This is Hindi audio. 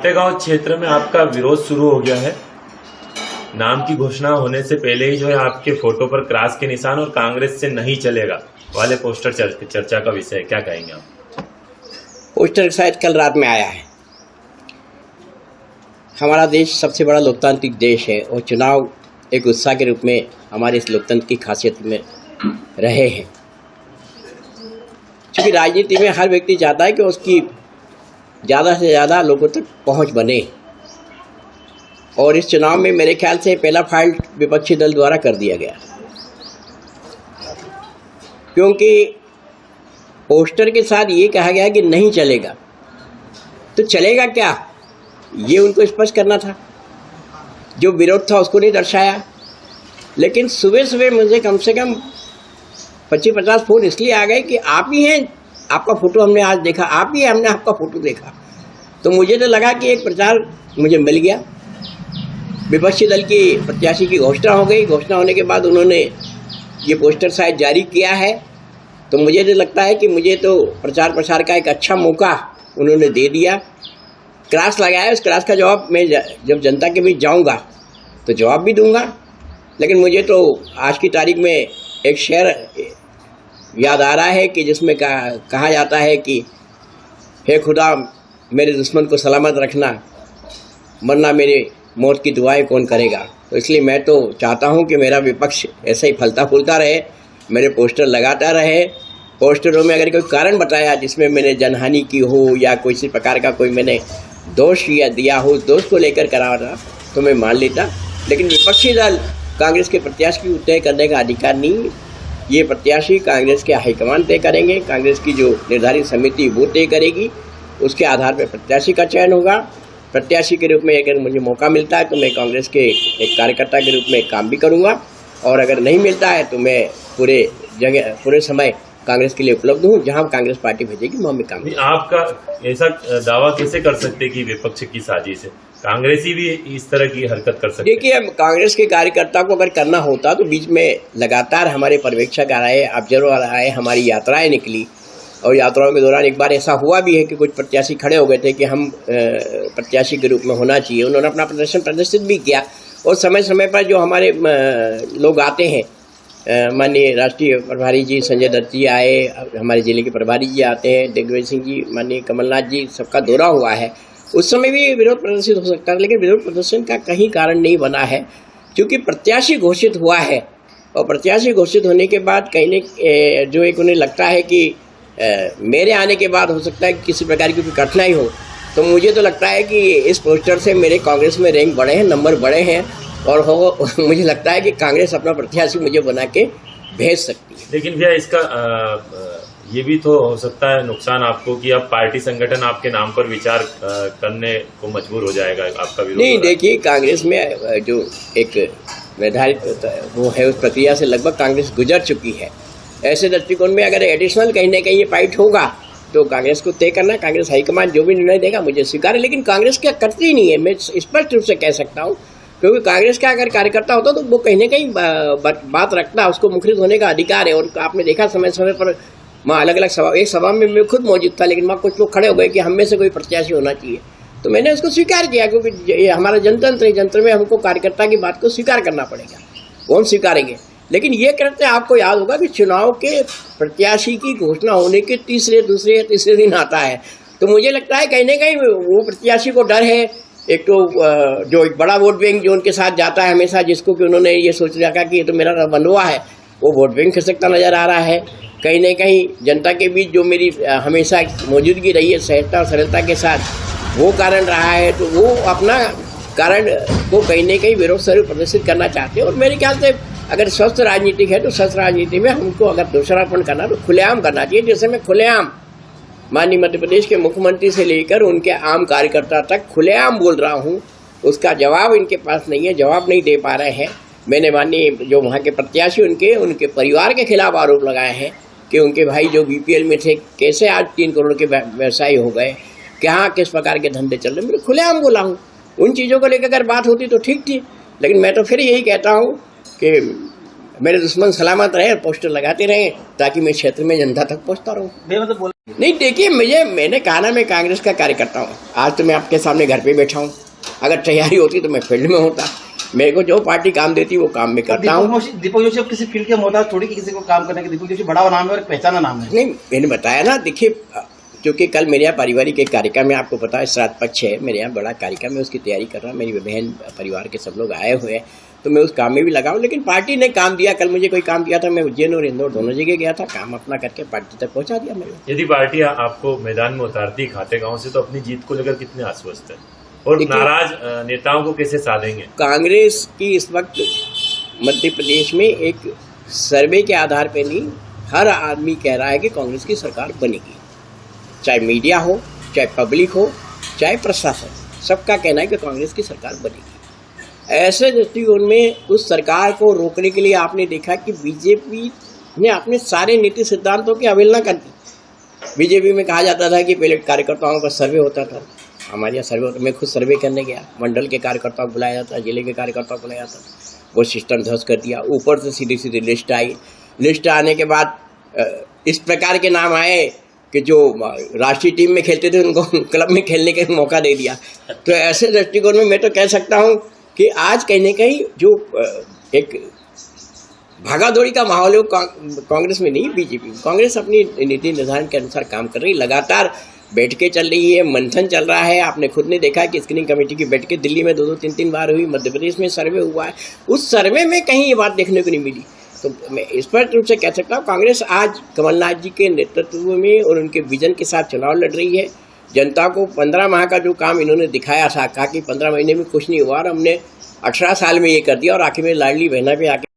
गांव क्षेत्र में आपका विरोध शुरू हो गया है। नाम की घोषणा होने से पहले ही जो है आपके फोटो पर क्रॉस के निशान और कांग्रेस से नहीं चलेगा वाले पोस्टर चर्चा का विषय है, क्या कहेंगे आप? पोस्टर शायद कल रात में आया है। हमारा देश सबसे बड़ा लोकतांत्रिक देश है और चुनाव एक उत्साह के रूप में हमारे इस लोकतंत्र की खासियत में रहे हैं। क्योंकि राजनीति में हर व्यक्ति चाहता है कि उसकी ज़्यादा से ज़्यादा लोगों तक पहुंच बने, और इस चुनाव में मेरे ख्याल से पहला फाल्ट विपक्षी दल द्वारा कर दिया गया, क्योंकि पोस्टर के साथ ये कहा गया कि नहीं चलेगा, तो चलेगा क्या ये उनको स्पष्ट करना था। जो विरोध था उसको नहीं दर्शाया। लेकिन सुबह सुबह मुझे कम से कम 25-50 फोन इसलिए आ गए कि आप ही हैं, आपका फोटो हमने आज देखा, आप ही हैं, हमने आपका फोटो देखा। तो मुझे तो लगा कि एक प्रचार मुझे मिल गया। विपक्षी दल की प्रत्याशी की घोषणा हो गई। घोषणा होने के बाद उन्होंने ये पोस्टर शायद जारी किया है, तो मुझे तो लगता है कि मुझे तो प्रचार प्रसार का एक अच्छा मौका उन्होंने दे दिया। क्रॉस लगाया, उस क्रॉस का जवाब मैं जब जनता के बीच जाऊंगा तो जवाब भी दूंगा। लेकिन मुझे तो आज की तारीख में एक शेर याद आ रहा है कि जिसमें कहा जाता है कि हे खुदा मेरे दुश्मन को सलामत रखना, वरना मेरे मौत की दुआएं कौन करेगा। तो इसलिए मैं तो चाहता हूं कि मेरा विपक्ष ऐसे ही फलता फूलता रहे, मेरे पोस्टर लगाता रहे। पोस्टरों में अगर कोई कारण बताया जिसमें मैंने जनहानि की हो या किसी प्रकार का कोई मैंने दोष या दिया हो, उस दोष को लेकर करा रहा तो मैं मान लेता। लेकिन विपक्षी दल कांग्रेस के प्रत्याशी को तय करने का अधिकार नहीं। ये प्रत्याशी कांग्रेस के हाईकमान तय करेंगे। कांग्रेस की जो निर्धारित समिति वो तय करेगी, उसके आधार पर प्रत्याशी का चयन होगा। प्रत्याशी के रूप में अगर मुझे मौका मिलता है तो मैं कांग्रेस के एक कार्यकर्ता के रूप में काम भी करूंगा, और अगर नहीं मिलता है तो मैं पूरे समय कांग्रेस के लिए उपलब्ध हूं। जहां कांग्रेस पार्टी भेजेगी वहां मैं काम। आपका ऐसा दावा कैसे कर सकते कि विपक्ष की साजिश है? कांग्रेसी भी इस तरह की हरकत कर सकते? देखिए, कांग्रेस के कार्यकर्ता को अगर करना होता तो बीच में लगातार हमारे पर्यवेक्षक आए, ऑब्जर्वर आए, हमारी यात्राएं निकली, और यात्राओं के दौरान एक बार ऐसा हुआ भी है कि कुछ प्रत्याशी खड़े हो गए थे कि हम प्रत्याशी के रूप में होना चाहिए। उन्होंने अपना प्रदर्शन प्रदर्शित भी किया, और समय समय पर जो हमारे लोग आते हैं, माननीय राष्ट्रीय प्रभारी जी संजय दत्त जी आए, हमारे जिले के प्रभारी जी आते हैं, दिग्विजय सिंह जी, माननीय कमलनाथ जी, सबका दौरा हुआ है। उस समय भी विरोध प्रदर्शित हो सकता है, लेकिन विरोध प्रदर्शन का कहीं कारण नहीं बना है, क्योंकि प्रत्याशी घोषित हुआ है। और प्रत्याशी घोषित होने के बाद कहीं जो एक उन्हें लगता है कि मेरे आने के बाद हो सकता है कि किसी प्रकार की कोई कठिनाई हो, तो मुझे तो लगता है कि इस पोस्टर से मेरे कांग्रेस में रैंक बढ़े हैं, नंबर बढ़े हैं, और मुझे लगता है कि कांग्रेस अपना प्रत्याशी मुझे बना के भेज सकती है। लेकिन भैया इसका ये भी तो हो सकता है नुकसान आपको कि अब पार्टी संगठन आपके नाम पर विचार करने को मजबूर हो जाएगा, आपका विरोध नहीं। देखिए, कांग्रेस में जो एक निर्धारित वो है, उस प्रक्रिया से लगभग कांग्रेस गुजर चुकी है। ऐसे दृष्टिकोण में अगर एडिशनल कहीं ना कहीं ये फाइट होगा तो कांग्रेस को तय करना, कांग्रेस हाईकमान जो भी निर्णय देगा मुझे स्वीकार है। लेकिन कांग्रेस क्या करती नहीं है, मैं स्पष्ट रूप से कह सकता हूँ, क्योंकि कांग्रेस का अगर कार्यकर्ता होता तो वो कहीं ना कहीं बात रखता, उसको मुखरित होने का अधिकार है। और आपने देखा समय समय पर वहाँ अलग अलग सभा, एक सभा में मैं खुद मौजूद था, लेकिन वहाँ कुछ लोग खड़े हो गए कि हम में से कोई प्रत्याशी होना चाहिए, तो मैंने उसको स्वीकार किया, क्योंकि ये हमारा जनतंत्र है। जनतंत्र में हमको कार्यकर्ता की बात को स्वीकार करना पड़ेगा, वो हम स्वीकारेंगे। लेकिन ये करते आपको याद होगा कि चुनाव के प्रत्याशी की घोषणा होने के तीसरे दिन आता है, तो मुझे लगता है कहीं ना कहीं वो प्रत्याशी को डर है। एक तो जो एक बड़ा वोट बैंक जो उनके साथ जाता है हमेशा, जिसको कि उन्होंने ये सोच रखा कि ये तो मेरा बनवा है, वो वोट बैंक खिसकता नजर आ रहा है। कहीं ना कहीं जनता के बीच जो मेरी हमेशा मौजूदगी रही है सहजता और सरलता के साथ, वो कारण रहा है। तो वो अपना कारण को कहीं ना कहीं विरोध स्वरूप प्रदर्शित करना चाहते हैं। और मेरे ख्याल से अगर स्वस्थ राजनीति है तो स्वस्थ राजनीति में हमको अगर दोषारोपण करना तो खुलेआम करना चाहिए। जैसे मैं खुलेआम माननीय मध्य प्रदेश के मुख्यमंत्री से लेकर उनके आम कार्यकर्ता तक खुलेआम बोल रहा हूं, उसका जवाब इनके पास नहीं है, जवाब नहीं दे पा रहे हैं। मैंने माननीय जो वहाँ के प्रत्याशी उनके परिवार के खिलाफ आरोप लगाए हैं कि उनके भाई जो बीपीएल में थे कैसे आज 3 करोड़ के व्यवसायी हो गए, क्या किस प्रकार के धंधे चल रहे। मैं खुलेआम बोला हूँ। उन चीज़ों को लेकर अगर बात होती तो ठीक थी, लेकिन मैं तो फिर यही कहता हूँ कि मेरे दुश्मन सलामत रहे, पोस्टर लगाते रहे, ताकि मैं क्षेत्र में जनता तक पहुँचता रहूँ। नहीं देखिए, मैंने कहा ना, मैं कांग्रेस का कार्यकर्ता हूँ। आज तो मैं आपके सामने घर पे बैठा हूँ, अगर तैयारी होती तो मैं फील्ड में होता। मेरे को जो पार्टी काम देती वो काम में करता हूँ। दीपक जोशी अब किसी फील्ड के मोहताज थोड़ी कि किसी को काम करने के। दीपक जोशी बड़ा नाम है और एक पहचाना नाम है। नहीं, मैंने बताया ना, देखिए क्योंकि कल मेरे यहाँ पारिवारिक एक कार्यक्रम है, आपको पता है श्राद्ध पक्ष है, मेरे यहाँ बड़ा कार्यक्रम है, उसकी तैयारी कर रहा हूँ। मेरी बहन परिवार के सब लोग आए हुए हैं, तो मैं उस काम में भी लगा हूँ। लेकिन पार्टी ने काम दिया, कल मुझे कोई काम दिया था, मैं उज्जैन और इंदौर दोनों जगह गया था, काम अपना करके पार्टी तक पहुँचा दिया मैंने। यदि पार्टी आपको मैदान में उतारती खाते गांव से, तो अपनी जीत को लेकर कितने आश्वस्त है और नाराज नेताओं को कैसे साधेंगे? कांग्रेस की इस वक्त मध्य प्रदेश में एक सर्वे के आधार पर नहीं, हर आदमी कह रहा है कि कांग्रेस की सरकार बनेगी। चाहे मीडिया हो, चाहे पब्लिक हो, चाहे प्रशासन, सबका कहना है कि कांग्रेस की सरकार बनेगी। ऐसे दृष्टिकोण में उस सरकार को रोकने के लिए आपने देखा कि बीजेपी ने अपने सारे नीति सिद्धांतों की अवहेलना कर दी। बीजेपी में कहा जाता था कि पहले कार्यकर्ताओं का सर्वे होता था, हमारे यहाँ सर्वे होता, मैं खुद सर्वे करने गया, मंडल के कार्यकर्ताओं को बुलाया जाता, जिले के कार्यकर्ताओं को बुलाया जाता, वो सिस्टम ध्वस्त कर दिया। ऊपर से सीधी सीधी लिस्ट आई, लिस्ट आने के बाद इस प्रकार के नाम आए कि जो राष्ट्रीय टीम में खेलते थे उनको क्लब में खेलने का मौका दे दिया। तो ऐसे दृष्टिकोण में मैं तो कह सकता हूँ कि आज कहीं न कहीं जो एक भागादौड़ी का माहौल है वो कांग्रेस में नहीं, बीजेपी। कांग्रेस अपनी नीति निर्धारण के अनुसार काम कर रही, लगातार बैठ के चल रही है, मंथन चल रहा है। आपने खुद ने देखा कि स्क्रीनिंग कमेटी की बैठ के दिल्ली में 2-2, 3-3 बार हुई, मध्य प्रदेश में सर्वे हुआ है, उस सर्वे में कहीं ये बात देखने को नहीं मिली। तो मैं स्पष्ट रूप से कह सकता हूँ कांग्रेस आज कमलनाथ जी के नेतृत्व में और उनके विजन के साथ चुनाव लड़ रही है। जनता को 15 माह का जो काम इन्होंने दिखाया था, कहा कि 15 महीने में कुछ नहीं हुआ और हमने 18 साल में ये कर दिया, और आखिर में लाडली बहना पे आके